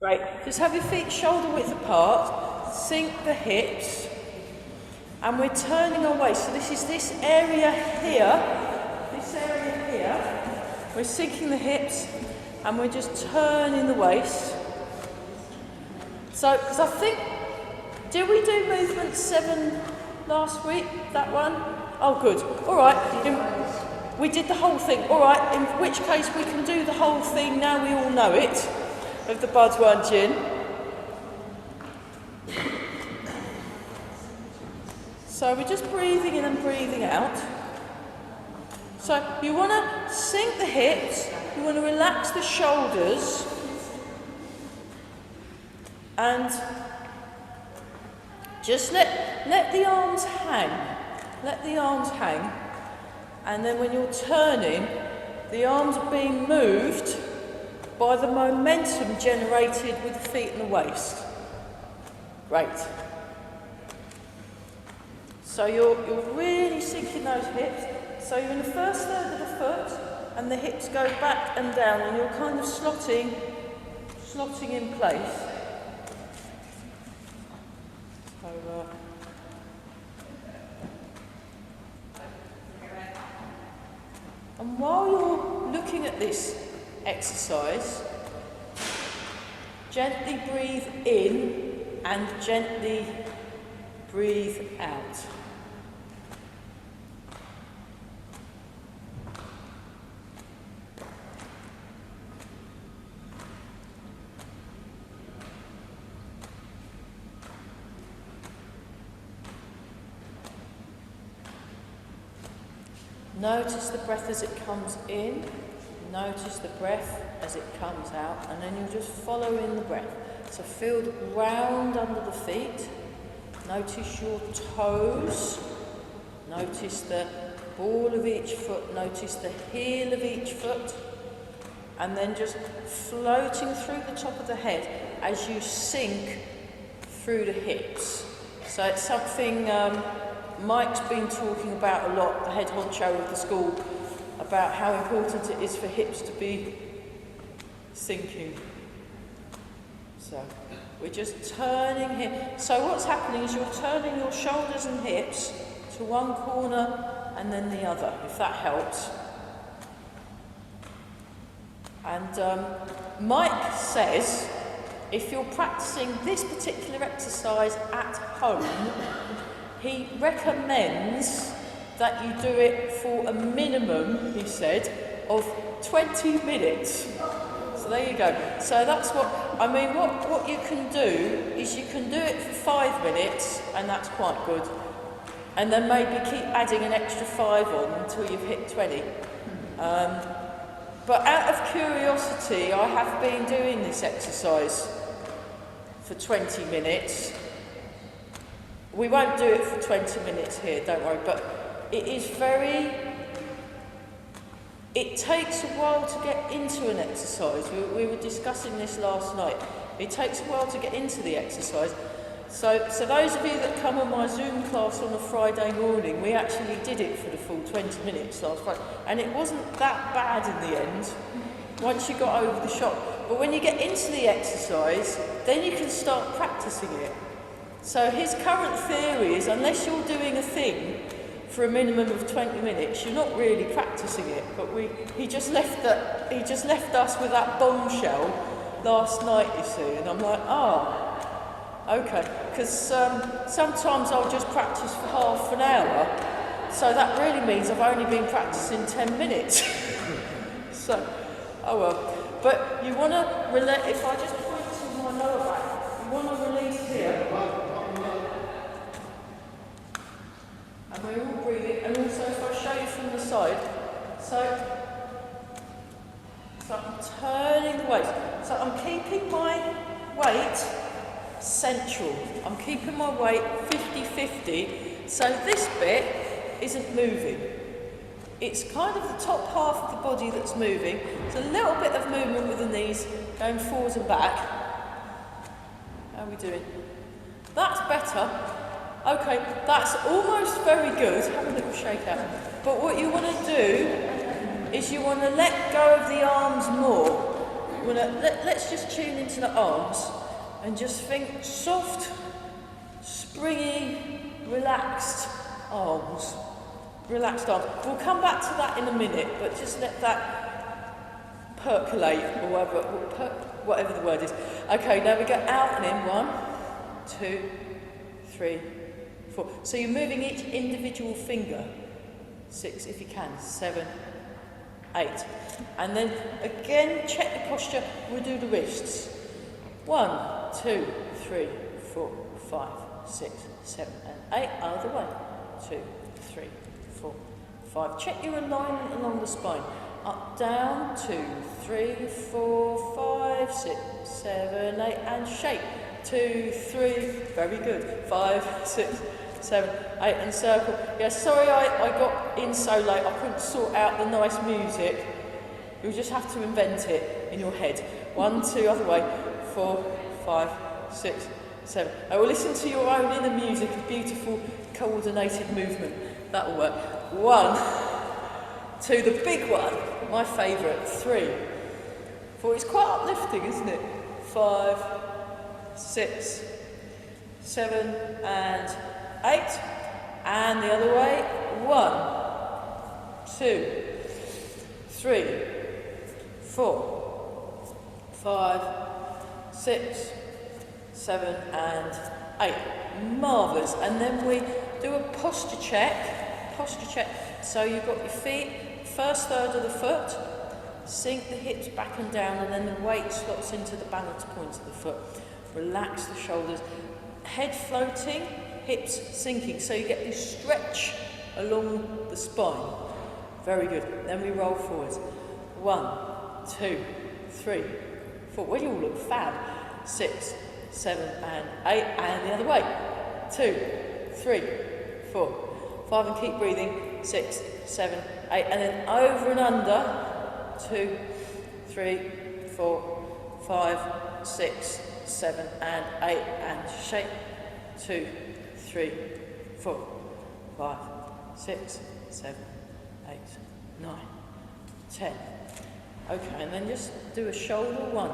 Great. Just have your feet shoulder width apart, sink the hips, and we're turning our waist. So this is this area here. We're sinking the hips, and we're just turning the waist. So, because I think, did we do movement 7 last week, that one? Oh, good. All right. We did the whole thing. All right, in which case we can do the whole thing now we all know it, of the Bhadwan Jin. So we're just breathing in and breathing out. So you want to sink the hips, you want to relax the shoulders, and just let the arms hang. Let the arms hang. And then when you're turning, the arms are being moved by the momentum generated with the feet and the waist. Great. So you're really sinking those hips. So you're in the first third of the foot, and the hips go back and down, and you're kind of slotting in place. So, and while you're looking at this exercise, gently breathe in and gently breathe out. Notice the breath as it comes in, notice the breath as it comes out, and then you'll just follow in the breath. So feel the ground under the feet, notice your toes, notice the ball of each foot, notice the heel of each foot, and then just floating through the top of the head as you sink through the hips. So it's something Mike's been talking about a lot, the head honcho of the school, about how important it is for hips to be sinking. So we're just turning here. So what's happening is you're turning your shoulders and hips to one corner and then the other, if that helps. And Mike says if you're practicing this particular exercise at home, he recommends that you do it for a minimum, he said, of 20 minutes. So there you go. So that's what you can do is you can do it for 5 minutes, and that's quite good. And then maybe keep adding an extra 5 on until you've hit 20. But out of curiosity, I have been doing this exercise for 20 minutes. We won't do it for 20 minutes here, don't worry, but it takes a while to get into an exercise. We were discussing this last night. It takes a while to get into the exercise. So those of you that come on my Zoom class on a Friday morning, we actually did it for the full 20 minutes last Friday. And it wasn't that bad in the end, once you got over the shock. But when you get into the exercise, then you can start practicing it. So his current theory is, unless you're doing a thing for a minimum of 20 minutes, you're not really practicing it. But he just left us with that bombshell last night, you see, and I'm like, okay, because sometimes I'll just practice for half an hour, so that really means I've only been practicing 10 minutes. So, oh well. But you want to relate, if I just point to my lower back, you want to release here. And we're all breathing, and also if I show you from the side, so I'm turning the waist. So I'm keeping my weight central. I'm keeping my weight 50-50, so this bit isn't moving. It's kind of the top half of the body that's moving. There's a little bit of movement with the knees going forwards and back. How are we doing? That's better. Okay, that's almost very good. Have a little shake out. But what you want to do is you want to let go of the arms more. let's just tune into the arms and just think soft, springy, relaxed arms. Relaxed arms. We'll come back to that in a minute, but just let that percolate, or whatever the word is. Okay, now we go out and in. 1, 2, 3, 4. So you're moving each individual finger. 6 if you can. 7, 8. And then again, check the posture. We'll do the wrists. 1, 2, 3, 4, 5, 6, 7, and 8. Other way. 2, 3, 4, 5. Check your alignment along the spine. Up, down. 2, 3, 4, 5, 6, 7, 8, and shake. 2, 3. Very good. 5, 6, 7, 8, and circle. Yeah, sorry I got in so late. I couldn't sort out the nice music. You'll just have to invent it in your head. 1, 2, other way. 4, 5, 6, 7. I will listen to your own inner music of beautiful coordinated movement. That'll work. 1, 2, the big one, my favourite. 3, 4. It's quite uplifting, isn't it? 5, 6, 7, and 8. And the other way. 1, 2, 3, 4, 5, 6, 7, and 8. Marvellous. And then we do a posture check. So you've got your feet, first third of the foot, sink the hips back and down, and then the weight slots into the balance point of the foot. Relax the shoulders, head floating, hips sinking, so you get this stretch along the spine. Very good. Then we roll forwards. 1, 2, 3, 4. Well, you all look fab. 6, 7, and 8, and the other way. 2, 3, 4, 5, and keep breathing. 6, 7, 8, and then over and under. 2, 3, 4, 5, 6, 7, and 8, and shake. 2, 3, 4, 5, 6, 7, 8, 9, 10. Okay, and then just do a shoulder. 1,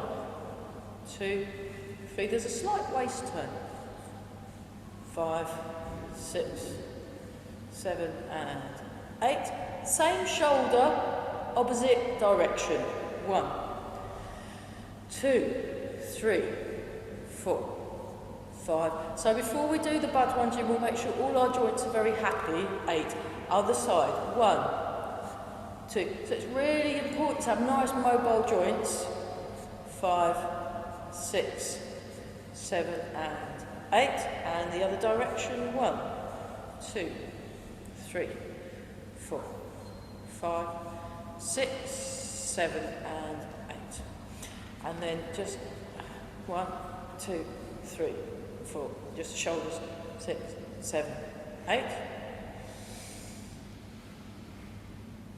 2, 3. There's a slight waist turn. 5, 6, 7, and 8. Same shoulder, opposite direction. 1, 2, 3, 4, 5. So before we do the bud lunging, we'll make sure all our joints are very happy. 8. Other side. 1, 2. So it's really important to have nice mobile joints. 5, 6, 7, and 8. And the other direction. 1, 2, 3, 4, 5, 6, 7, and 8. And then just 1, 2, 3, 4. Just shoulders. 6, 7, 8.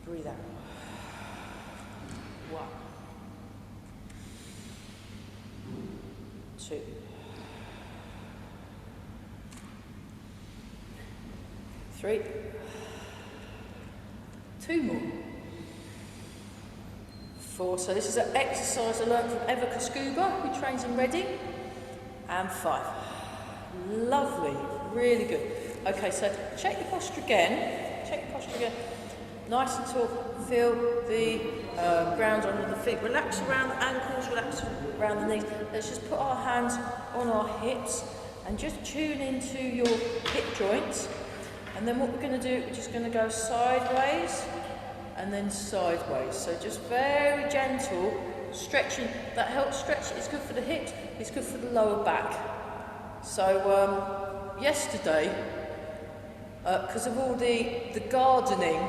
Breathe out. 1, 2, 3. 2 more. 4. So this is an exercise I learned from Eva Koskuba, who trains in Reading. And 5. Lovely. Really good. Okay, so check your posture again. Nice and tall. Feel the ground under the feet. Relax around the ankles, relax around the knees. Let's just put our hands on our hips and just tune into your hip joints. And then what we're going to do, we're just going to go sideways and then sideways. So just very gentle stretching. That helps stretch. It's good for the hips. It's good for the lower back. So yesterday, because of all the gardening,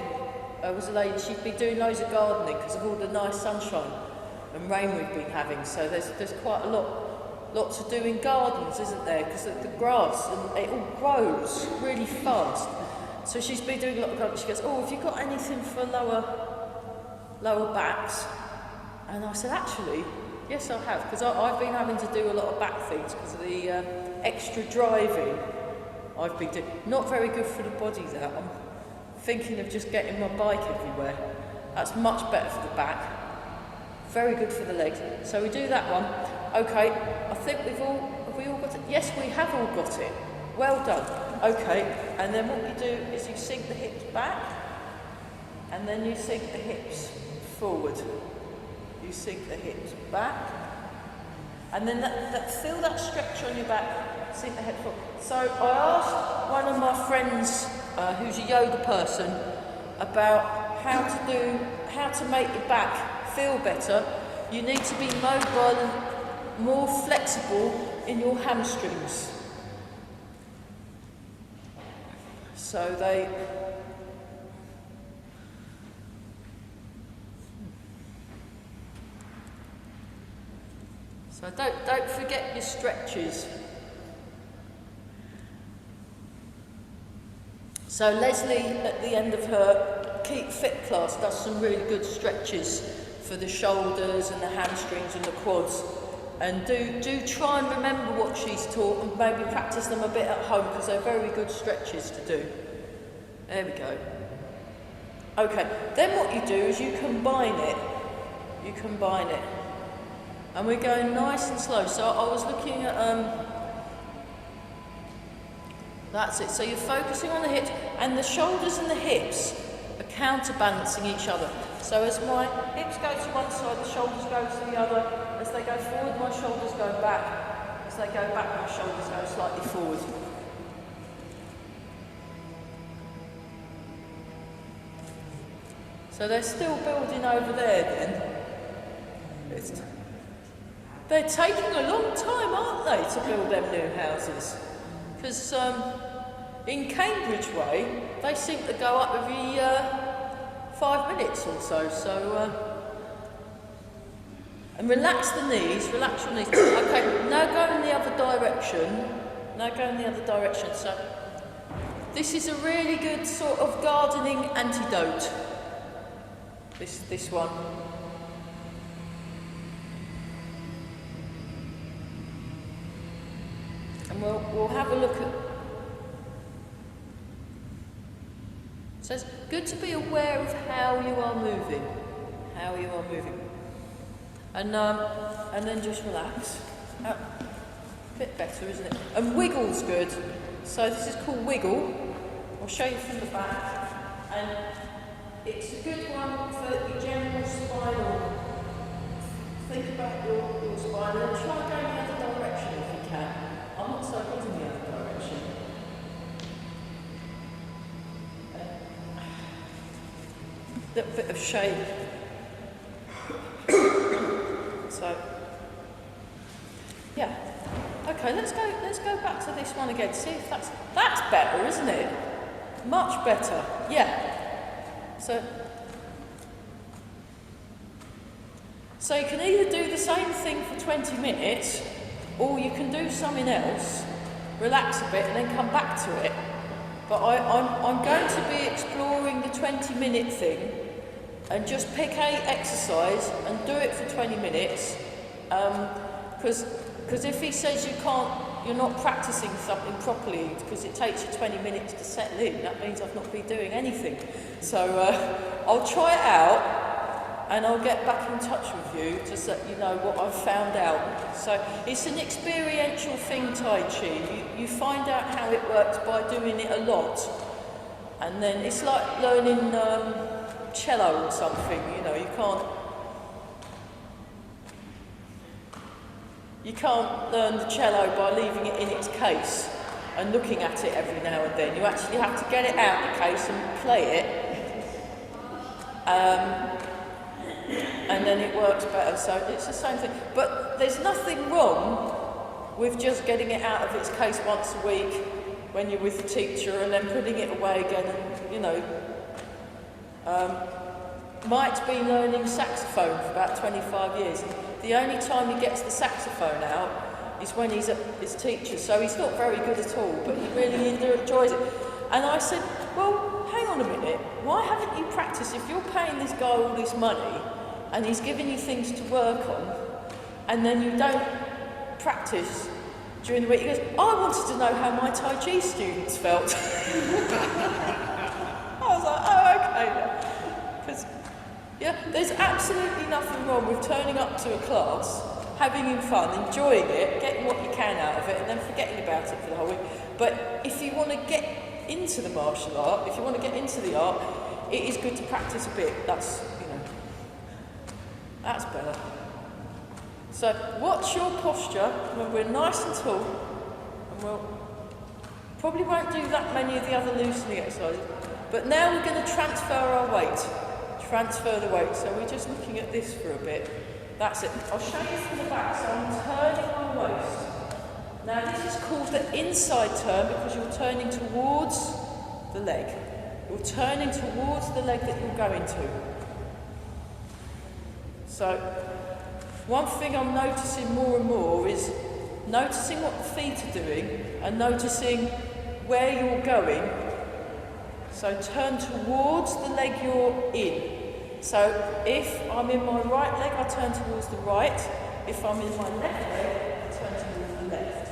was a lady, she'd been doing loads of gardening because of all the nice sunshine and rain we've been having. So there's quite a lot to do in gardens, isn't there? Because the grass, and it all grows really fast. So she's been doing a lot of gardening. She goes, oh, have you got anything for lower backs? And I said, actually, yes, I have, because I've been having to do a lot of back things because of the extra driving I've been doing. Not very good for the body, that. I'm thinking of just getting my bike everywhere. That's much better for the back. Very good for the legs. So we do that one. Okay, I think have we all got it? Yes, we have all got it. Well done. Okay, and then what you do is you sink the hips back, and then you sink the hips forward. You sink the hips back, and then feel that stretch on your back, sink the hips forward. So I asked one of my friends, who's a yoga person, about how to make your back feel better. You need to be mobile and more flexible in your hamstrings. So don't forget your stretches. So Leslie, at the end of her Keep Fit class, does some really good stretches for the shoulders and the hamstrings and the quads. And do try and remember what she's taught and maybe practice them a bit at home, because they're very good stretches to do. There we go. Okay, then what you do is you combine it. You combine it. And we're going nice and slow. So I was looking at, that's it. So you're focusing on the hips, and the shoulders and the hips are counterbalancing each other. So as my hips go to one side, the shoulders go to the other. As they go forward, my shoulders go back. As they go back, my shoulders go slightly forward. So they're still building over there then. They're taking a long time, aren't they, to build them new houses? Because in Cambridge Way, they seem to go up every 5 minutes or so. And relax the knees, relax your knees. Okay, now go in the other direction. Now go in the other direction. So this is a really good sort of gardening antidote. This one. And we'll have a look at. So it's good to be aware of how you are moving. How you are moving. And then just relax. A bit better, isn't it? And wiggle's good. So this is called wiggle. I'll show you from the back. And it's a good one for your general spinal. Think about your spine and try going the other direction if you can. I'm not so good in the other direction. A little bit of shape. So, yeah. Okay, let's go back to this one again. See if that's better, isn't it? Much better. Yeah. So you can either do the same thing for 20 minutes, or you can do something else, relax a bit, and then come back to it. But I'm going to be exploring the 20-minute thing. And just pick a exercise and do it for 20 minutes, because if he says you're not practicing something properly because it takes you 20 minutes to settle in, that means I've not been doing anything. So I'll try it out, and I'll get back in touch with you to let you know what I've found out. So it's an experiential thing, Tai Chi. You find out how it works by doing it a lot, and then it's like learning cello or something, you can't learn the cello by leaving it in its case and looking at it every now and then. You actually have to get it out of the case and play it, and then it works better. So it's the same thing, but there's nothing wrong with just getting it out of its case once a week when you're with the teacher, and then putting it away again, and Mike's been learning saxophone for about 25 years. The only time he gets the saxophone out is when he's at his teacher, so he's not very good at all, but he really enjoys it. And I said, well, hang on a minute, why haven't you practiced? If you're paying this guy all this money, and he's giving you things to work on, and then you don't practice during the week, he goes, I wanted to know how my Tai Chi students felt. I was like, oh, okay. Because, Yeah, there's absolutely nothing wrong with turning up to a class, having fun, enjoying it, getting what you can out of it, and then forgetting about it for the whole week. But if you want to get into the martial art, if you want to get into the art, it is good to practice a bit. That's, that's better. So watch your posture when we're nice and tall, and we'll probably won't do that many of the other loosening exercises. But now we're going to transfer our weight. Transfer the weight. So we're just looking at this for a bit. That's it. I'll show you from the back. So I'm turning my waist. Now this is called the inside turn because you're turning towards the leg. You're turning towards the leg that you're going to. So one thing I'm noticing more and more is noticing what the feet are doing and noticing where you're going. So turn towards the leg you're in. So if I'm in my right leg, I turn towards the right. If I'm in my left leg, I turn towards the left.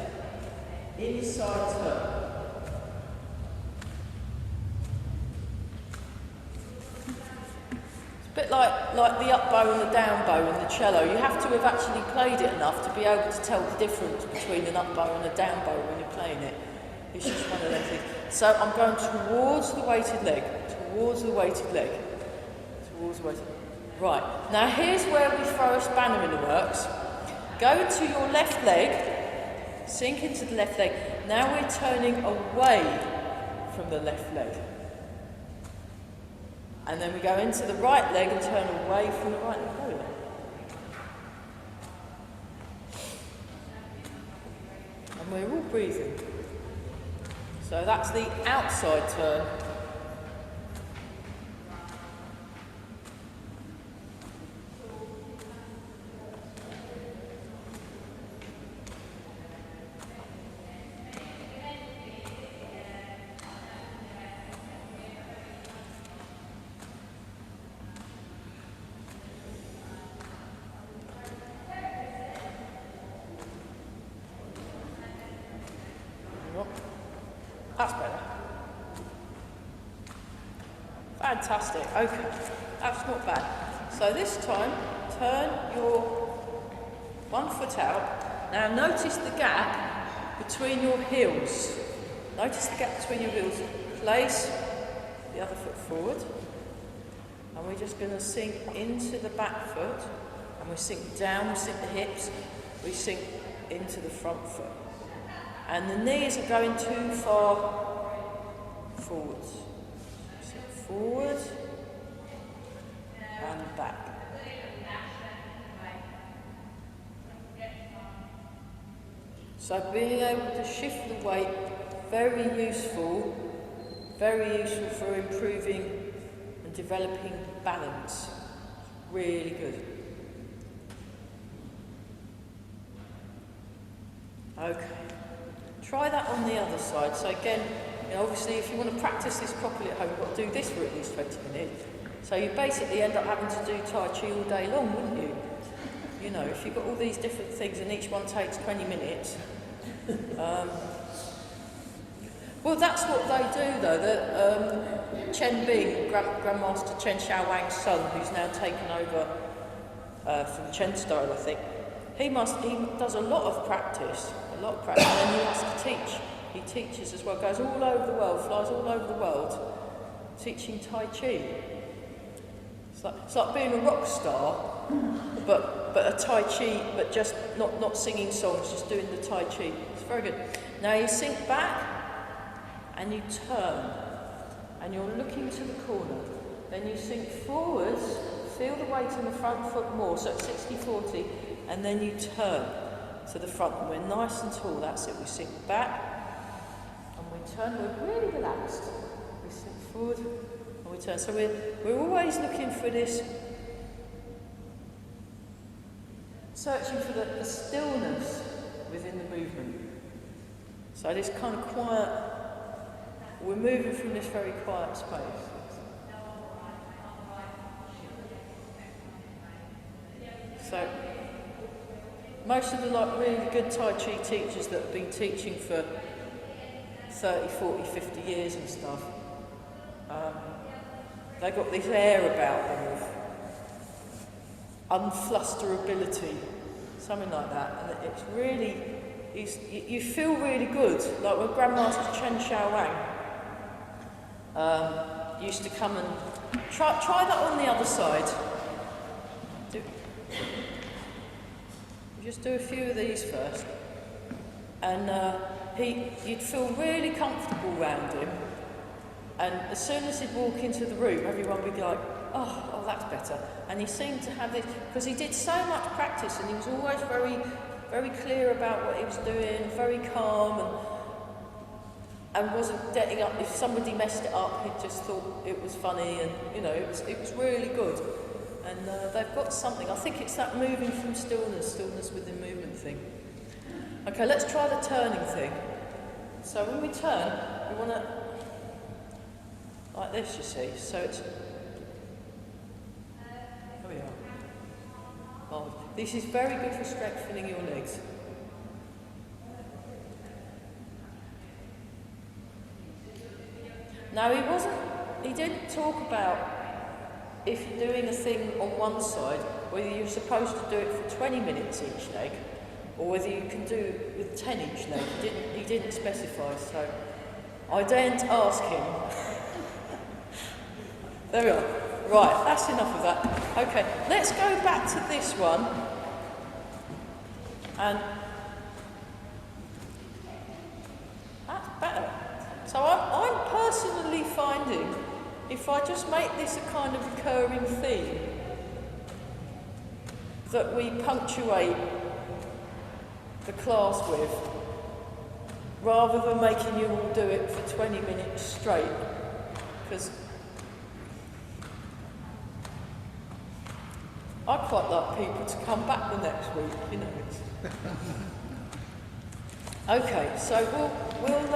Inside turn. It's a bit like the up bow and the down bow in the cello. You have to have actually played it enough to be able to tell the difference between an up bow and a down bow when you're playing it. It's just one of them things. So I'm going towards the weighted leg, towards the weighted leg, towards the weighted leg. Right, now here's where we throw a spanner in the works. Go into your left leg, sink into the left leg. Now we're turning away from the left leg. And then we go into the right leg and turn away from the right leg. And we're all breathing. So that's the outside turn. That's better. Fantastic, okay, that's not bad. So this time, turn your one foot out. Now notice the gap between your heels. Notice the gap between your heels. Place the other foot forward. And we're just going to sink into the back foot. And we sink down, we sink the hips. We sink into the front foot. And the knees are going too far forwards. So forward and back. So being able to shift the weight, very useful for improving and developing balance. Really good. Okay. Try that on the other side. So again, obviously if you want to practice this properly at home, you've got to do this for at least 20 minutes. So you basically end up having to do Tai Chi all day long, wouldn't you? If you've got all these different things and each one takes 20 minutes. Well, that's what they do though. Chen Bing, Grandmaster Chen Xiaowang's son, who's now taken over from Chen style, I think, he does a lot of practice. And then he has to teach. He teaches as well, goes all over the world, flies all over the world, teaching Tai Chi. It's like being a rock star, but a Tai Chi, but just not singing songs, just doing the Tai Chi. It's very good. Now you sink back, and you turn, and you're looking to the corner. Then you sink forwards, feel the weight in the front foot more, so it's 60-40, and then you turn to the front, and we're nice and tall, that's it. We sink back, and we turn, we're really relaxed. We sink forward, and we turn. So we're always looking for this, searching for the stillness within the movement. So this kind of quiet, we're moving from this very quiet space. So, most of the really good Tai Chi teachers that have been teaching for 30, 40, 50 years and stuff, they've got this air about them unflusterability, something like that. And it's really, you feel really good, like when Grandmaster Chen Xiao Wang used to come and try that on the other side. Just do a few of these first, and you'd feel really comfortable around him, and as soon as he'd walk into the room, everyone would be like, oh, that's better. And he seemed to have this, because he did so much practice, and he was always very, very clear about what he was doing, very calm, and wasn't getting up. If somebody messed it up, he just thought it was funny, and it was really good. And they've got something. I think it's that moving from stillness within movement thing. Okay, let's try the turning thing. So when we turn, we want to, like this, you see. So it's, there we are. Oh, this is very good for strengthening your legs. Now he didn't talk about, if you're doing a thing on one side, whether you're supposed to do it for 20 minutes each leg, or whether you can do it with 10 each leg. He didn't specify, so I daren't ask him. There we are. Right, that's enough of that. Okay, let's go back to this one. And that's better. So I'm personally finding, if I just make this a kind of recurring theme, that we punctuate the class with, rather than making you all do it for 20 minutes straight, because I quite like people to come back the next week, Okay, so we'll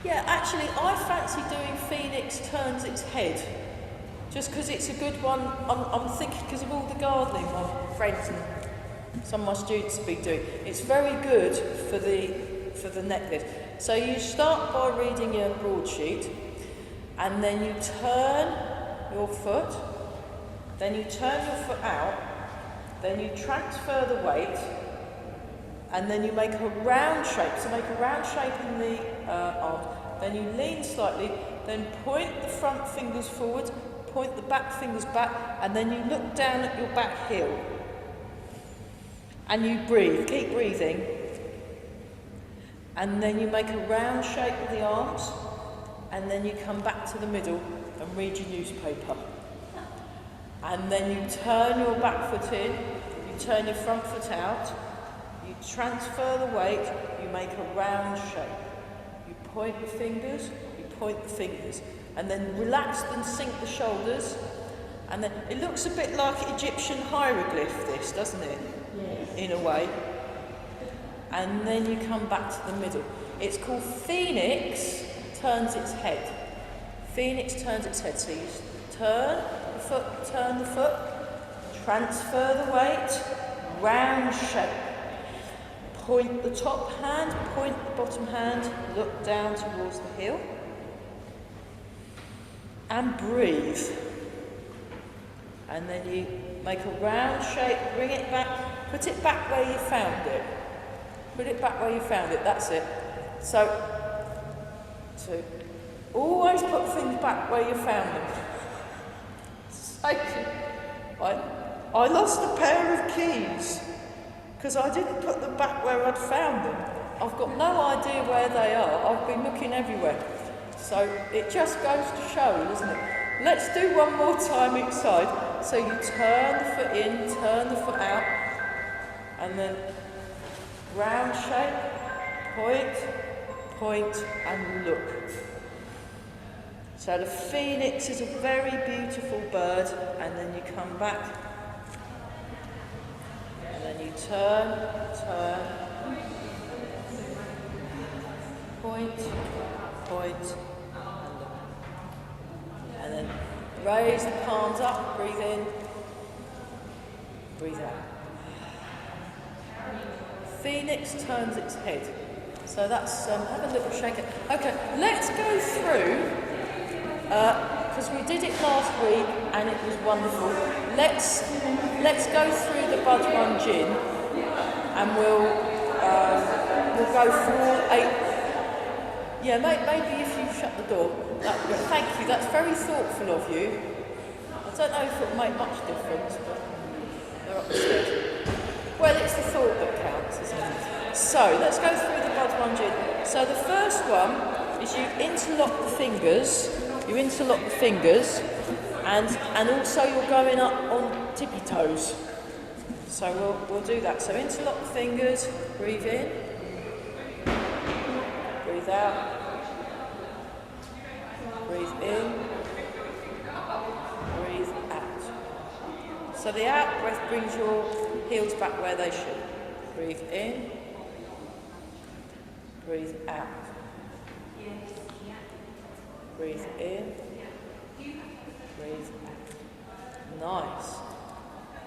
yeah, actually, I fancy doing Phoenix Turns Its Head, just because it's a good one. I'm thinking, because of all the gardening my friends and some of my students have been doing, it's very good for the neck lift. So you start by reading your broadsheet, and then you turn your foot, then you turn your foot out, then you transfer the weight, and then you make a round shape. So make a round shape in the arms. Then you lean slightly, then point the front fingers forward, point the back fingers back, and then you look down at your back heel. And you breathe, keep breathing. And then you make a round shape with the arms, and then you come back to the middle and read your newspaper. And then you turn your back foot in, you turn your front foot out, you transfer the weight, you make a round shape. You point your fingers, you point the fingers, and then relax and sink the shoulders. And then it looks a bit like Egyptian hieroglyph, this, doesn't it? Yes. In a way. And then you come back to the middle. It's called Phoenix Turns Its Head. Phoenix turns its head. So you turn the foot, transfer the weight, round shape. Point the top hand, point the bottom hand, look down towards the heel. And breathe. And then you make a round shape, bring it back, put it back where you found it. Put it back where you found it, that's it. So always put things back where you found them. I lost a pair of keys because I didn't put them back where I'd found them. I've got no idea where they are. I've been looking everywhere. So it just goes to show, doesn't it? Let's do one more time each side. So you turn the foot in, turn the foot out, and then round shape, point, and look. So the phoenix is a very beautiful bird, and then you come back, and then you turn, point, and look. And then raise the palms up, breathe in, breathe out. Phoenix turns its head. So that's, have a little shake. Okay, let's go through because we did it last week and it was wonderful. Let's go through the Bud Run Gin, and we'll go for 8. Yeah, maybe if you shut the door. Thank you. That's very thoughtful of you. I don't know if it'll make much difference, but they're upstairs. Well, it's the thought that counts, isn't it? So let's go through the Bud Run Gin. So the first one is you interlock the fingers. You interlock the fingers, and also you're going up on tippy toes. So we'll do that. So interlock the fingers. Breathe in. Breathe out. Breathe in. Breathe out. So the out breath brings your heels back where they should. Breathe in. Breathe out. Breathe in. Breathe out. Nice.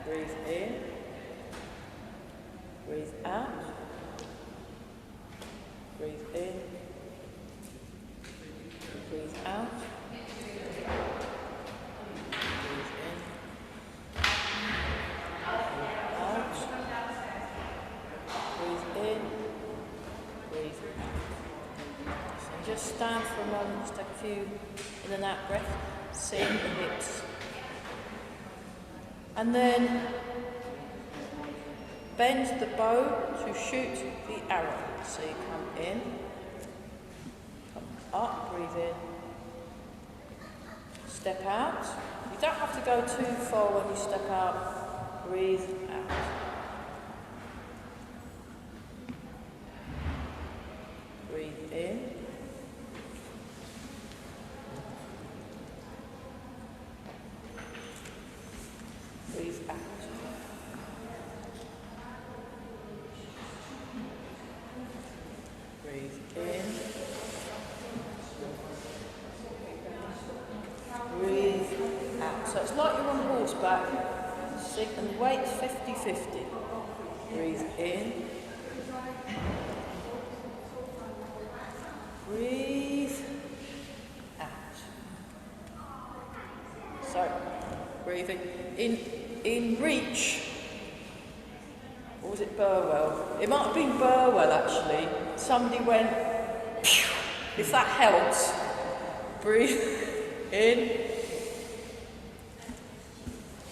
Breathe in. Breathe out. Breathe in. Breathe out. Breathe in. Out. Breathe in. Breathe out. So just stand for a moment, just take a few in and out breaths. Sink the hips. And then bend the bow to shoot the arrow. So you come in, come up, breathe in, step out. You don't have to go too far when you step out. Breathe out. Breathe in. Breathe out. Breathe in. Breathe out. So it's like you're on horseback. And the weight's 50-50. Breathe in. Breathe out. So, breathing in reach. Or was it Burwell? It might have been Burwell actually. Somebody went, pew. If that helps, breathe in,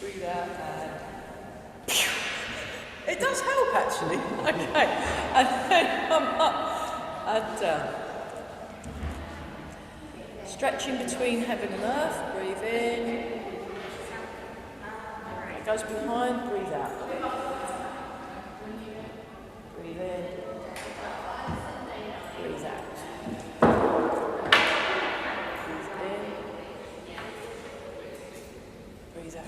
breathe out, and pew. It does help actually. Okay, and then come up and down. Stretching between heaven and earth, breathe in. It goes behind, breathe out. Breathe in. Breathe out. Breathe in. Breathe out.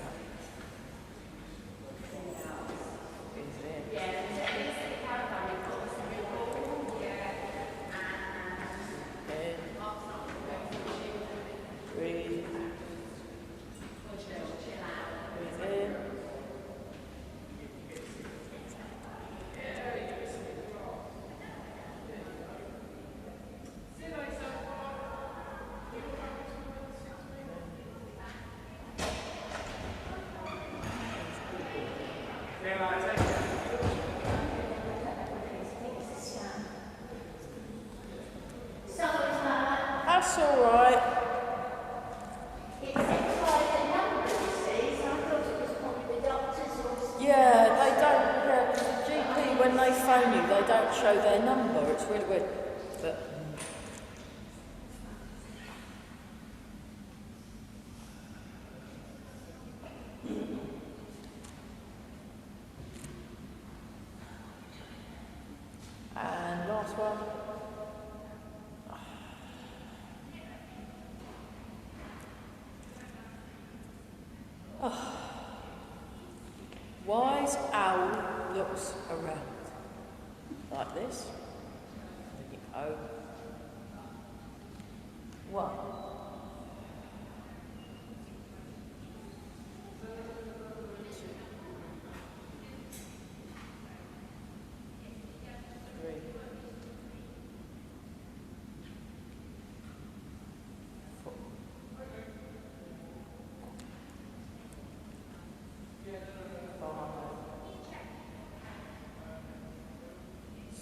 Breathe in. In. Breathe. Breathe in. That's all right. Yeah, they don't. Yeah, 'cause the GP, when they phone you, they don't show their number. It's really weird. But and last one. Oh. Wise owl looks around. Like this. Then you go. 1. 2. 3. 4.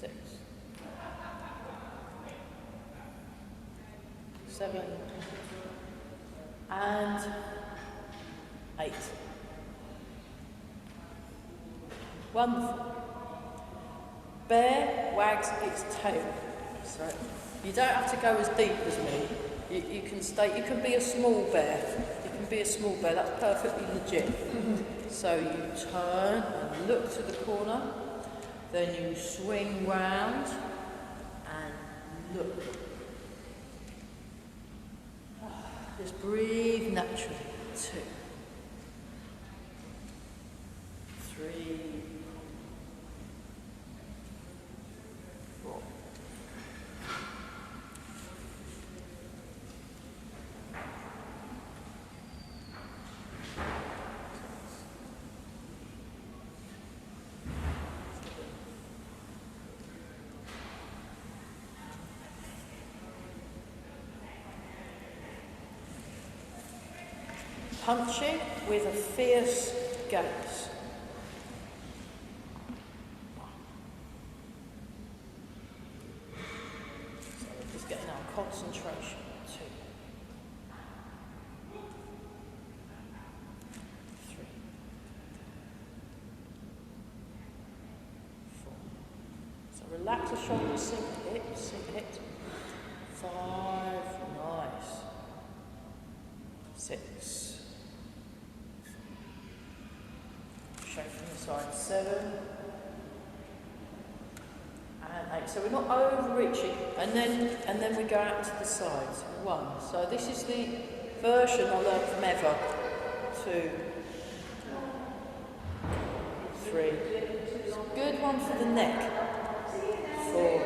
6, 7, and 8. Wonderful. Bear wags its tail. So you don't have to go as deep as me. You can stay. You can be a small bear. You can be a small bear. That's perfectly legit. So you turn and look to the corner. Then you swing round and look. Just breathe naturally. 2, 3, 4. Punching with a fierce gaze. So we're just getting our concentration. 2, 3, 4. So relax the shoulders, sink the hips, sink the hips. 5, nice. 6. Shake from the side, 7 and 8. So we're not overreaching, and then we go out to the sides. 1. So this is the version I learned from Eva. 2, 3. It's a good one for the neck. 4,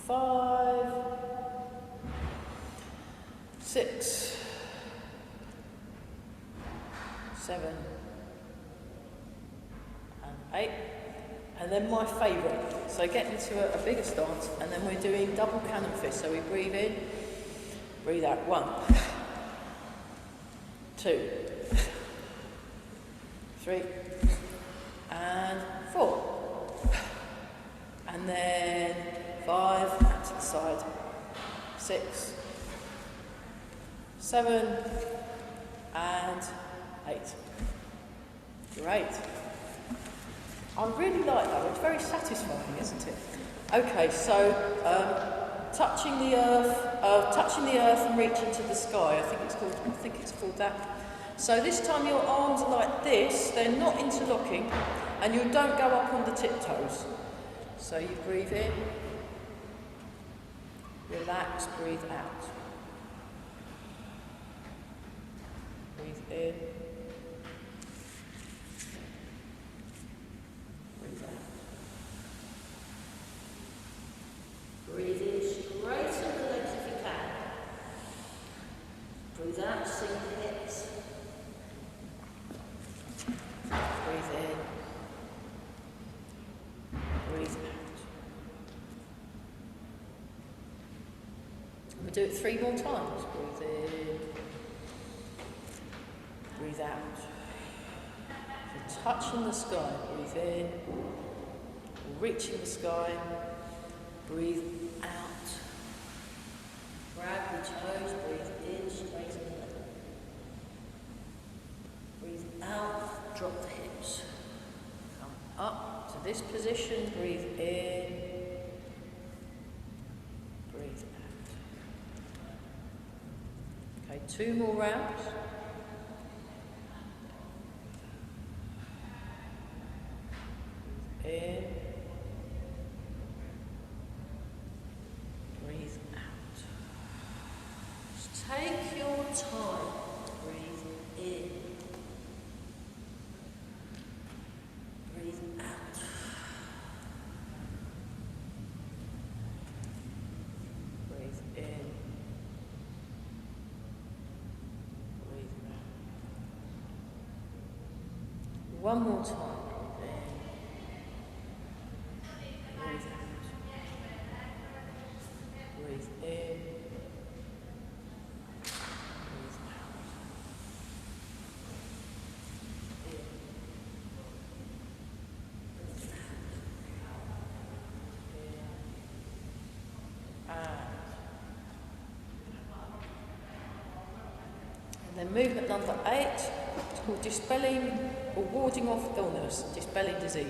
5, 6, 7 and 8, and then my favourite. So get into a bigger stance, and then we're doing double cannon fist. So we breathe in, breathe out. 1, 2, 3, and 4, and then 5 and to the side. 6, 7 and 8. Great. I really like that. It's very satisfying, isn't it? Okay, so touching the earth and reaching to the sky. I think it's called that. So this time your arms are like this. They're not interlocking, and you don't go up on the tiptoes. So you breathe in, relax, breathe out. Breathe in. Breathe out. Breathe in, straighten the legs if you can. Breathe out, sink the hips. Breathe in. Breathe out. We'll do it 3 more times. Breathe in. Breathe out. So touching the sky, breathe in. Reaching the sky, breathe out. Grab your toes, breathe in, straighten the leg. Breathe out, drop the hips. Come up to this position, breathe in. Breathe out. Okay, 2 more rounds. In, breathe out. Just take your time. Breathe in, breathe out. Breathe in, breathe out. One more time. Breathe in, breathe out. In, breathe out. Then movement number 8, it's called dispelling or warding off illness, dispelling disease.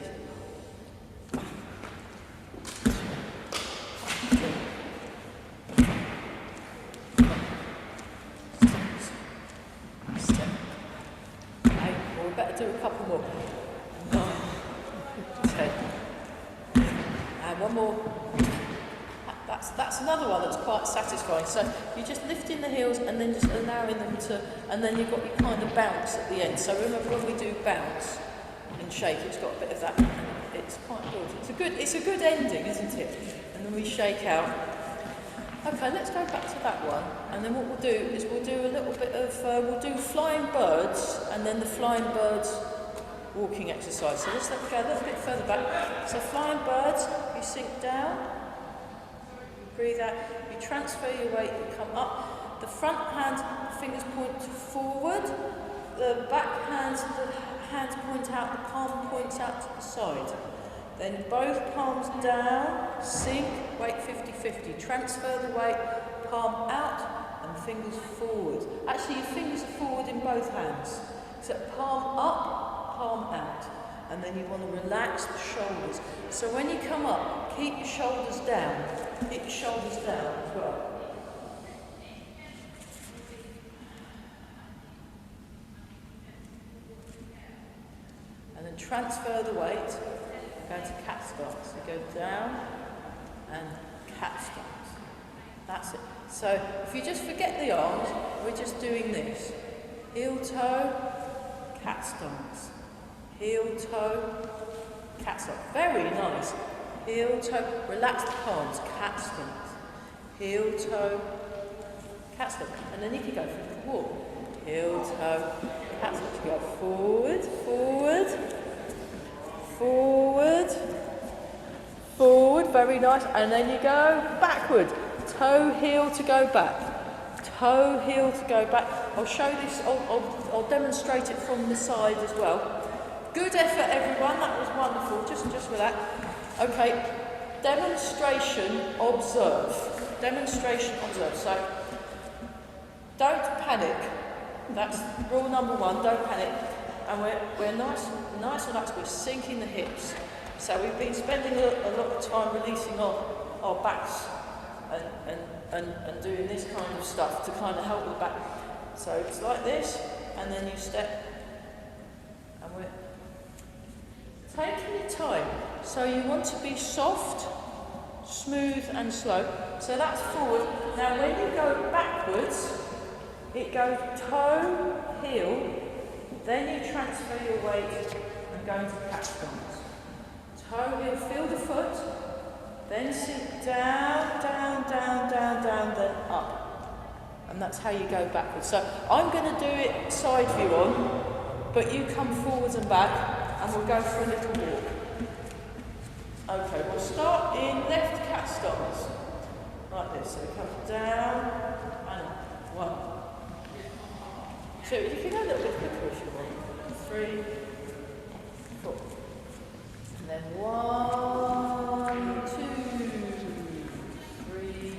Do a couple more. 9, 10. And one more. That's another one that's quite satisfying. So you're just lifting the heels and then just allowing them to, and then you've got your kind of bounce at the end. So remember when we do bounce and shake, it's got a bit of that. It's quite good. It's a good ending, isn't it? And then we shake out. Okay, let's go back to that one, and then what we'll do is we'll do a little bit of, we'll do flying birds, and then the flying birds walking exercise. So let's go a little bit further back. So flying birds, you sink down, breathe out, you transfer your weight, you come up. The front hand, fingers point forward, the back hands point out, the palm points out to the side. Then both palms down, sink, weight 50-50. Transfer the weight, palm out and fingers forward. Actually, your fingers are forward in both hands. So palm up, palm out. And then you want to relax the shoulders. So when you come up, keep your shoulders down. Keep your shoulders down as well. And then transfer the weight. Go to cat stance. So go down and cat stance. That's it. So if you just forget the arms, we're just doing this. Heel toe, cat stance. Heel toe, cat stance. Very nice. Heel toe, relax the palms, cat stance. Heel toe, cat stance. And then you can go for the walk. Heel toe, cat stance. You go forward, forward. Forward, forward, very nice, and then you go backward, toe, heel to go back, toe, heel to go back. I'll show this, I'll demonstrate it from the side as well. Good effort everyone, that was wonderful, just for that. Okay, demonstration, observe. Demonstration, observe. So, don't panic, that's rule number 1, don't panic. And we're nice and relaxed, we're sinking the hips. So we've been spending a lot of time releasing our backs and doing this kind of stuff to kind of help the back. So it's like this, and then you step, and we're taking your time. So you want to be soft, smooth and slow. So that's forward. Now when you go backwards, it goes toe, heel, then you transfer your weight and go into cat stance. Toe, heel, feel the foot, then sink down, down, down, down, down, then up. And that's how you go backwards. So I'm going to do it side view on, but you come forwards and back, and we'll go for a little walk. Okay, we'll start in left cat stance, like this. So come down and up. 1. 2, you can go a little bit quicker if you want. 3, 4. And then 1, 2, 3,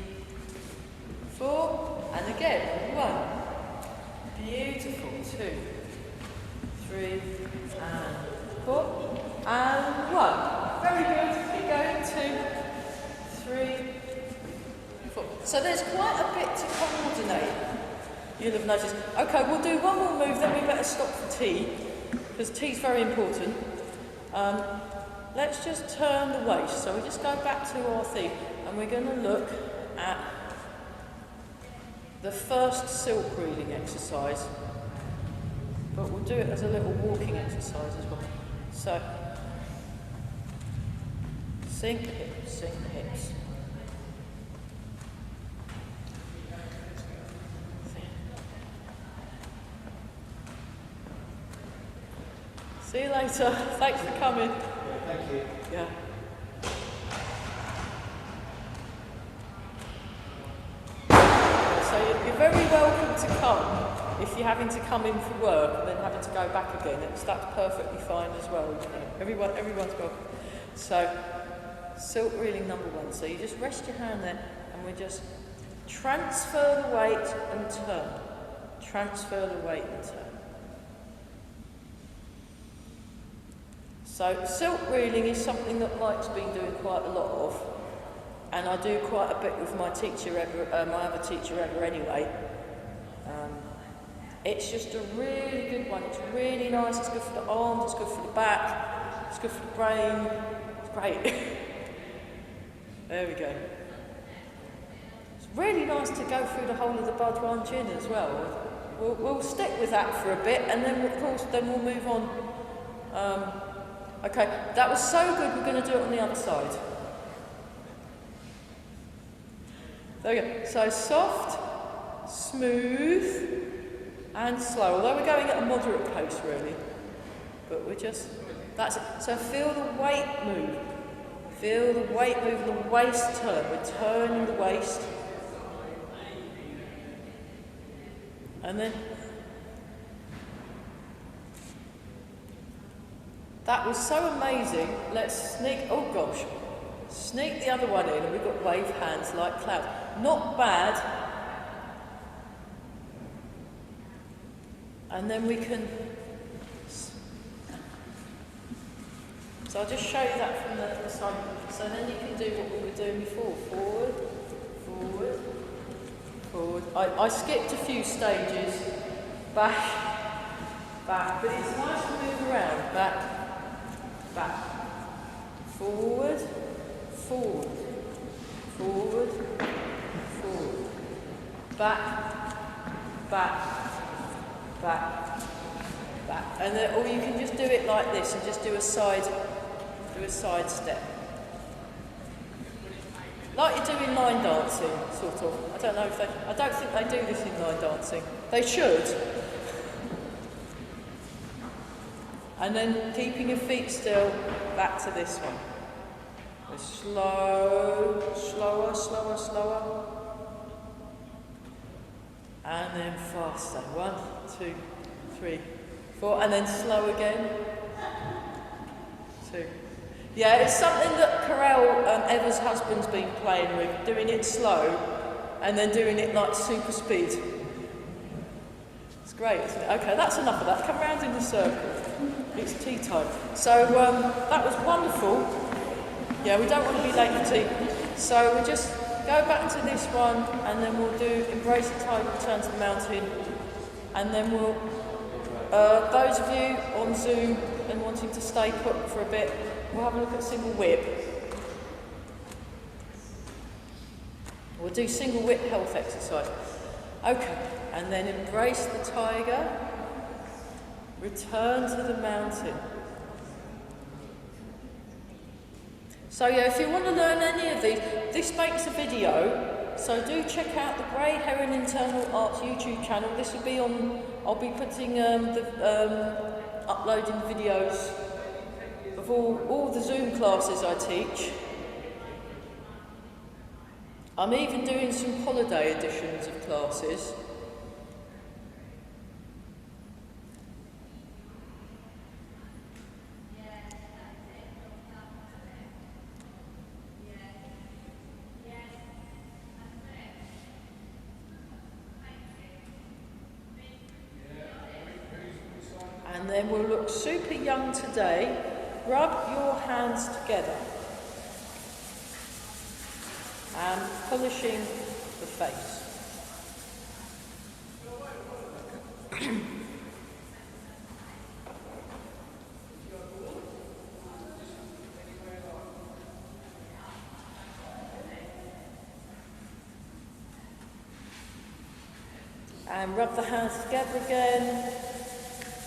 4. And again, 1. Beautiful. 2, 3, and 4. And 1. Very good. Keep going. 2, 3, 4. So there's quite a bit to coordinate. You'll have noticed. Okay, we'll do one more move, then we better stop for tea, because tea's very important. Let's just turn the waist. So we just go back to our theme, and we're going to look at the first silk reeling exercise, but we'll do it as a little walking exercise as well. So, sink the hips, sink the hips. See you later. Thanks for coming. Yeah, thank you. Yeah. So you're very welcome to come if you're having to come in for work and then having to go back again. That's perfectly fine as well. You know. Everyone's welcome. So silk reeling number 1. So you just rest your hand there, and we just transfer the weight and turn. Transfer the weight and turn. So silk reeling is something that Mike's been doing quite a lot of, and I do quite a bit with my teacher my other teacher ever anyway. It's just a really good one. It's really nice. It's good for the arms. It's good for the back. It's good for the brain. It's great. There we go. It's really nice to go through the whole of the Bhagwan Chin as well. We'll stick with that for a bit, and then of course we'll move on. Okay, that was so good. We're going to do it on the other side. There we go. So soft, smooth, and slow. Although we're going at a moderate pace, really, but we're just. That's it. So feel the weight move. Feel the weight move. The waist turn. We're turning the waist. And then, that was so amazing. Let's sneak the other one in, and we've got wave hands like clouds. Not bad. And then we can, so I'll just show you that from the side. So then you can do what we were doing before. Forward, forward, forward. I skipped a few stages, back, back, but it's nice to move around, back, back, forward, forward, forward, forward, back, back, back, back. And then, or you can just do it like this and just do a side step. Like you do in line dancing, sort of. I don't think they do this in line dancing. They should. And then keeping your feet still, back to this one. Slow, slower, slower, slower. And then faster. 1, 2, 3, 4. And then slow again. 2. Yeah, it's something that Carell, Eva's husband's been playing with, doing it slow and then doing it like super speed. It's great, isn't it? Okay, that's enough of that. Come round in the circle. It's tea time. So that was wonderful. Yeah, we don't want to be late for tea. So we'll just go back to this one, and then we'll do Embrace the Tide, Return to the Mountain. And then we'll, those of you on Zoom and wanting to stay put for a bit, we'll have a look at single whip. We'll do single whip health exercise. Okay, and then embrace the tiger, return to the mountain. So yeah, if you want to learn any of these, this makes a video, so do check out the Grey Heron Internal Arts YouTube channel. This will be on, I'll be putting uploading videos of all the Zoom classes I teach. I'm even doing some holiday editions of classes. And then we'll look super young today. Rub your hands together. And polishing the face. And rub the hands together again.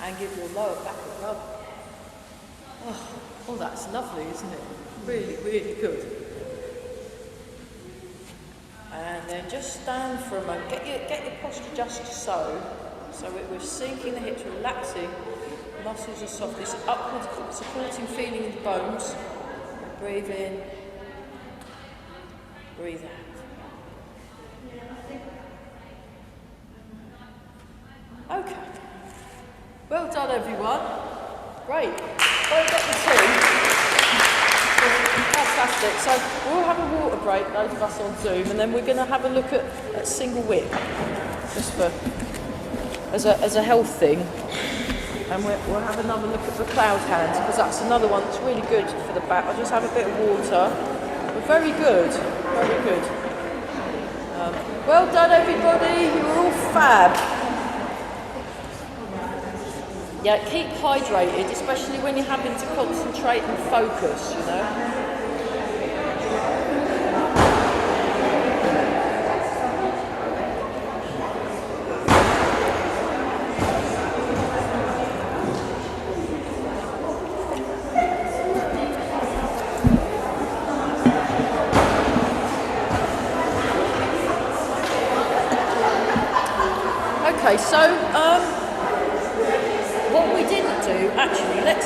And give your lower back a rub. Oh, that's lovely, isn't it? Really, really good. And then just stand for a moment. Get your posture just so. So we're sinking the hips, relaxing. The muscles are soft. This upward supporting feeling in the bones. Breathe in. Breathe out. Okay. Well done, everyone. Great. Go get the tea. Fantastic. So we'll have a water break, those of us on Zoom, and then we're going to have a look at single whip. Just for as a health thing. And we'll have another look at the cloud hands, because that's another one that's really good for the back. I'll just have a bit of water. But very good, very good. Well done, everybody. You were all fab. Yeah, keep hydrated, especially when you're having to concentrate and focus, you know. Okay, so what we didn't do, actually, let's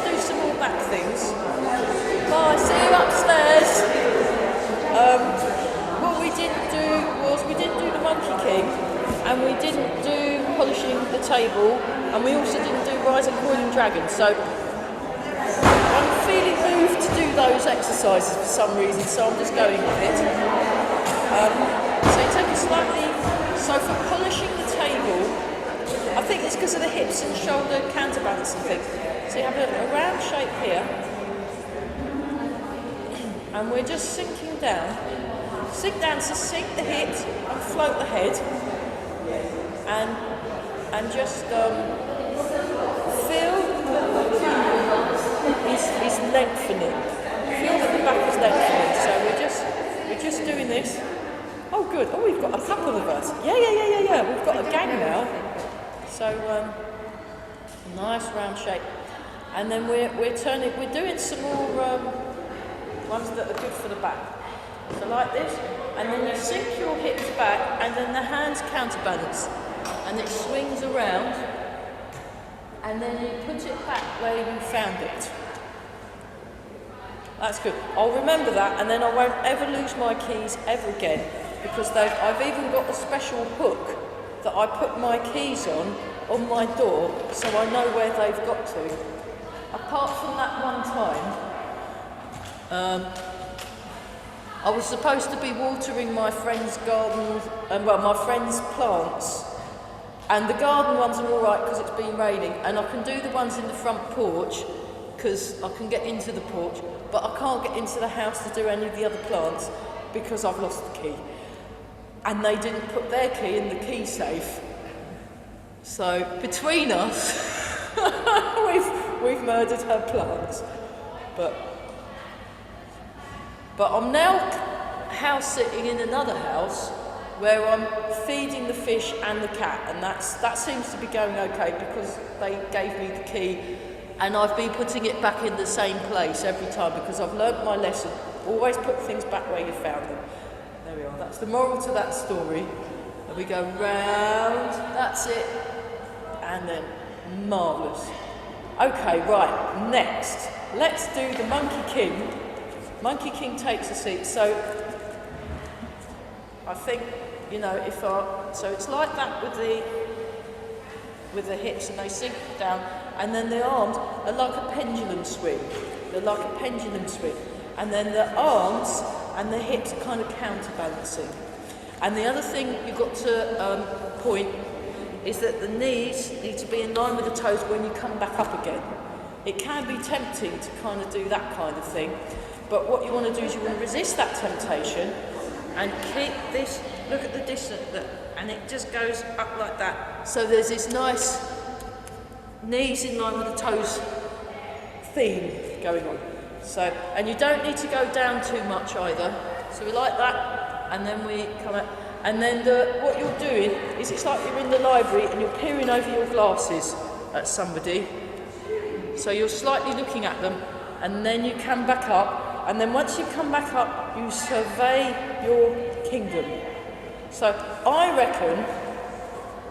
do some more back things. Bye, see you upstairs. What we didn't do was we didn't do the Monkey King, and we didn't do polishing the table, and we also didn't do Rising Coiling Dragon. So I'm feeling moved to do those exercises for some reason, so I'm just going with it. So you take a slightly. So for polishing the table, I think it's because of the hips and shoulder counterbalancing thing. So you have a round shape here, and we're just sinking down. Sink down, so sink the hips and float the head, and just feel is lengthening. Feel that the back is lengthening. So we're just doing this. Oh, good. Oh, we've got a couple of us. Yeah. We've got a gang now. So, nice round shape. And then we're doing some more ones that are good for the back. So like this, and then you sink your hips back, and then the hands counterbalance, and it swings around, and then you put it back where you found it. That's good. I'll remember that, and then I won't ever lose my keys ever again. Because I've even got a special hook that I put my keys on my door, so I know where they've got to. Apart from that one time, I was supposed to be watering my friend's garden, my friend's plants, and the garden ones are all right because it's been raining, and I can do the ones in the front porch because I can get into the porch, but I can't get into the house to do any of the other plants because I've lost the key. And they didn't put their key in the key safe. So between us, we've murdered her plants. But I'm now house sitting in another house where I'm feeding the fish and the cat, and that seems to be going okay because they gave me the key, and I've been putting it back in the same place every time because I've learnt my lesson. Always put things back where you found them. There we are, that's the moral to that story. And we go round, that's it, and then marvellous. Okay, right, next, let's do the Monkey King. Monkey King takes a seat, so I think, you know, so it's like that with the hips, and they sink down, and then the arms are like a pendulum swing. They're like a pendulum swing. And then the arms and the hips are kind of counterbalancing. And the other thing you've got to point is that the knees need to be in line with the toes when you come back up again. It can be tempting to kind of do that kind of thing, but what you want to do is you want to resist that temptation and keep this, look at the distance, and it just goes up like that. So there's this nice knees in line with the toes theme going on. So, and you don't need to go down too much either. So we like that, and then we come out. And then what you're doing is it's like you're in the library and you're peering over your glasses at somebody. So you're slightly looking at them, and then you come back up, and then once you come back up, you survey your kingdom. So I reckon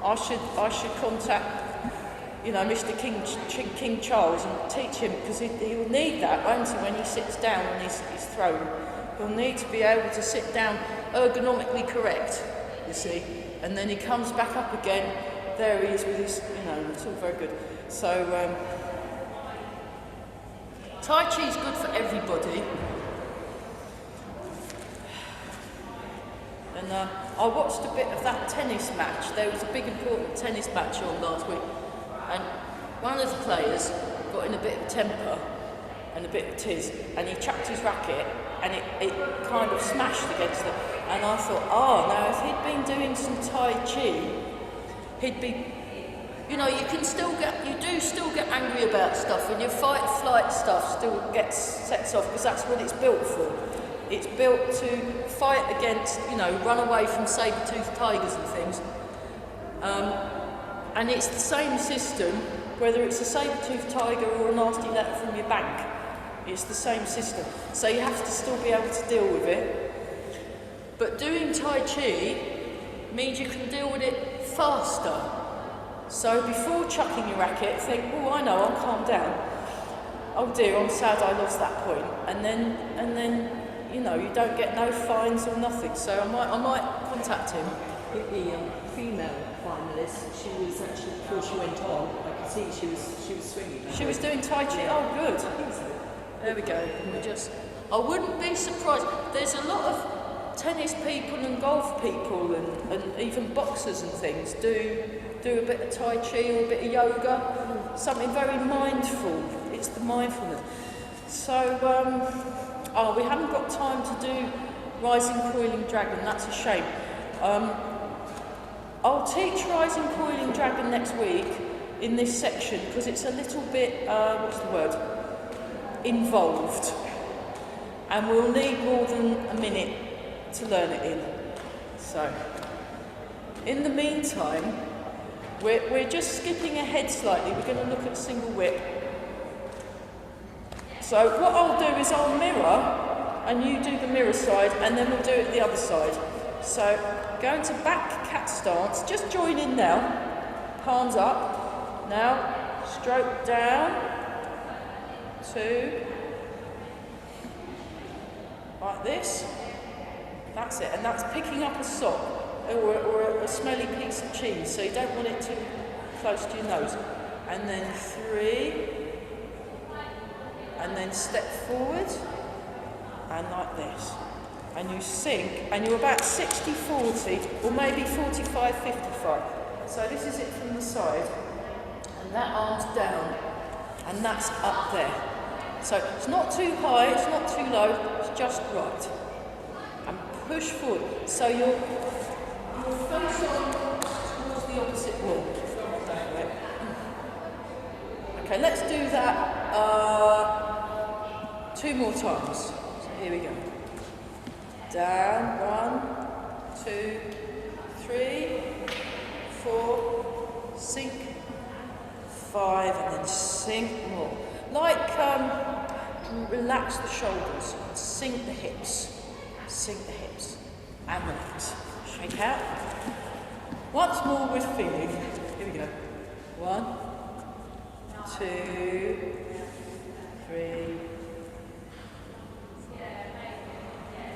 I should contact, you know, Mr. King Charles and teach him, because he will need that, won't he, when he sits down on his throne. He'll need to be able to sit down ergonomically correct, you see, and then he comes back up again. There he is with his, you know, it's all very good. So Tai Chi is good for everybody. And And I watched a bit of that tennis match. There was a big important tennis match on last week, and one of the players got in a bit of temper and a bit of tiz, and he chucked his racket and it kind of smashed against them. And I thought, now if he'd been doing some Tai Chi, he'd be, you know, you do still get angry about stuff, and your fight flight stuff still sets off, because that's what it's built for. It's built to fight against, you know, run away from saber-toothed tigers and things. And it's the same system, whether it's a saber-toothed tiger or a nasty letter from your bank. It's the same system. So you have to still be able to deal with it. But doing Tai Chi means you can deal with it faster. So before chucking your racket, think, oh, I know, I'll calm down. Oh dear, I'm sad I lost that point. And then, you know, you don't get no fines or nothing. So I might contact him. The female finalist, she was actually, before she went on, I could see she was swinging. She was doing Tai Chi. Oh, good. I think so. There we go. I wouldn't be surprised. There's a lot of tennis people and golf people and even boxers and things do a bit of Tai Chi or a bit of yoga. Something very mindful. It's the mindfulness. So, we haven't got time to do Rising Coiling Dragon. That's a shame. I'll teach Rising Coiling Dragon next week in this section, because it's a little bit, involved, and we'll need more than a minute to learn it in. So, in the meantime, we're just skipping ahead slightly. We're going to look at single whip. So what I'll do is I'll mirror, and you do the mirror side, and then we'll do it the other side. So, going to back cat stance, just join in now, palms up, now stroke down, 2, like this, that's it, and that's picking up a sock or a smelly piece of cheese, so you don't want it too close to your nose. And then 3, and then step forward, and like this. And you sink, and you're about 60-40, or maybe 45-55. So this is it from the side, and that arm's down, and that's up there. So it's not too high, it's not too low, it's just right. And push forward. So you're face on towards the opposite wall. Okay, let's do that 2 more times. So here we go. Down, 1, 2, 3, 4, sink, 5, and then sink more. Like, relax the shoulders, sink the hips, and relax. Shake out. Once more with feeling. Here we go. 1, 2, 3,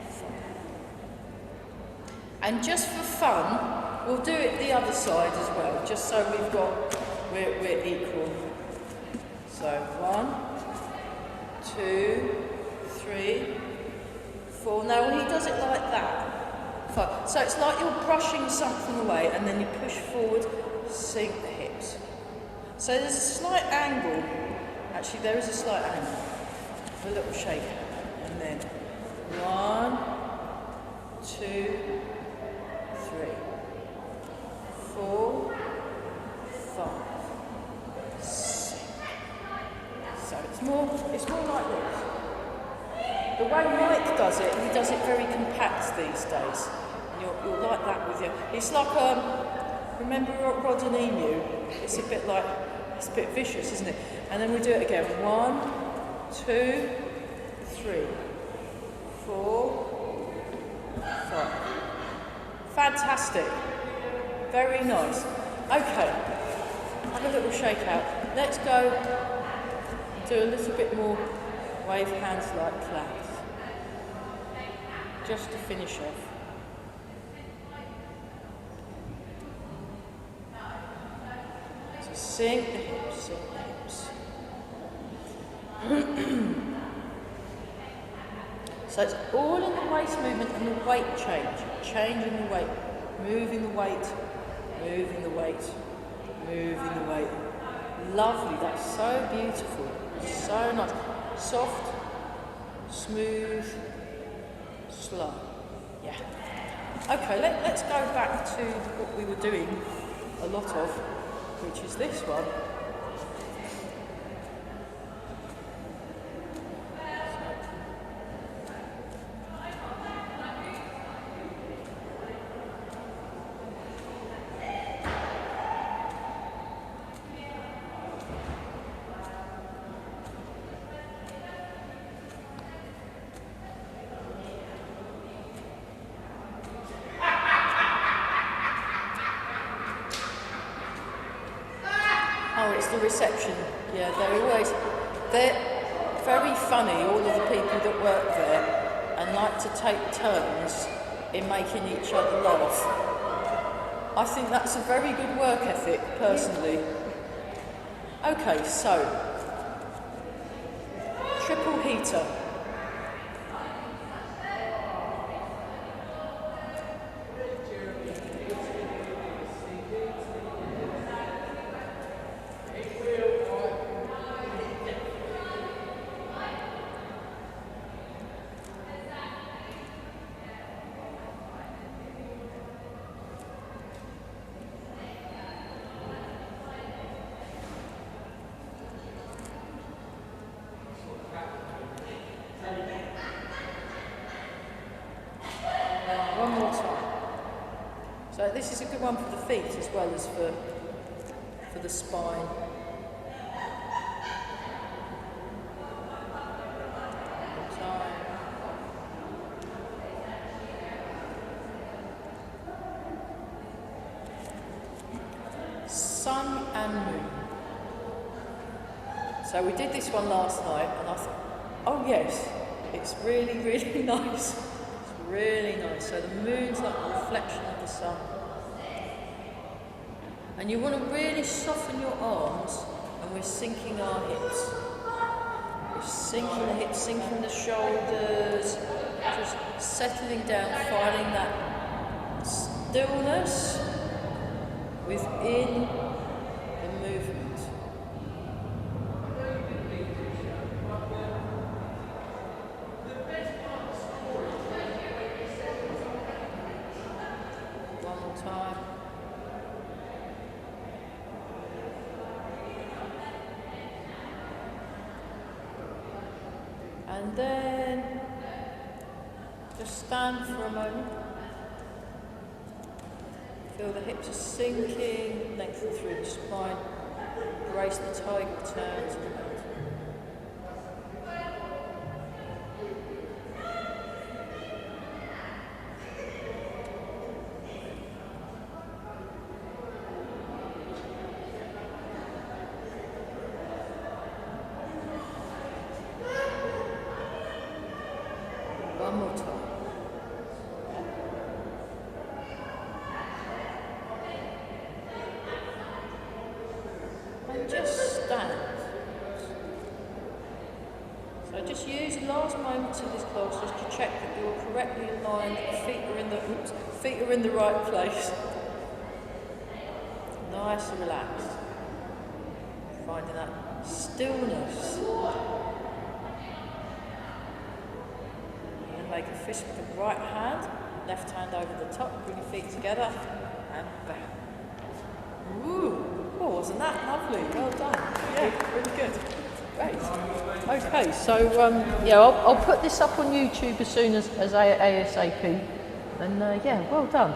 4. And just for fun, we'll do it the other side as well, just so we're equal. So 1, 2, 3, 4. Now when he does it like that, 5. So it's like you're brushing something away, and then you push forward, sink the hips. So there's a slight angle. Actually, there is a slight angle. A little shake, and then 1, 2, 3, 4, 5. So it's more like this. The way Mike does it, he does it very compact these days. And you'll like that with you. It's like, remember Rod and Emu? It's a bit vicious, isn't it? And then we do it again. 1, 2, 3, 4, 5. Fantastic. Very nice. Okay. Have a little shake out. Let's go. Do a little bit more wave hands like clouds, just to finish off. So sink the hips, sink the hips. So it's all in the waist movement and the weight change. Changing the weight, moving the weight, moving the weight, moving the weight. Lovely, that's so beautiful. So nice. Soft, smooth, slow. Yeah. Okay, let's go back to what we were doing a lot of, which is this one. Oh, it's the reception. Yeah, they're very funny, all of the people that work there, and like to take turns in making each other laugh. I think that's a very good work ethic, personally. Okay, so, triple heater. One more time. So this is a good one for the feet as well as for the spine. One more time. Sun and moon. So we did this one last night and I thought, oh yes, it's really, really nice. Really nice. So the moon's like a reflection of the sun. And you want to really soften your arms, and we're sinking our hips. We're sinking the hips, sinking the shoulders, just settling down, finding that stillness within the movement. Time. And then just stand for a moment. Feel the hips are sinking, lengthen through the spine. Brace the tiger turn to the mountain. One more time. And just stand. So just use the last moments of this class just to check that you're correctly aligned, feet are in the right place. Nice and relaxed. Finding that stillness. Make a fist with the right hand, left hand over the top, bring your feet together, and back. Ooh, oh, wasn't that lovely? Well done. Yeah, really good. Great. Okay, so yeah, I'll put this up on YouTube as soon as ASAP, and yeah, well done.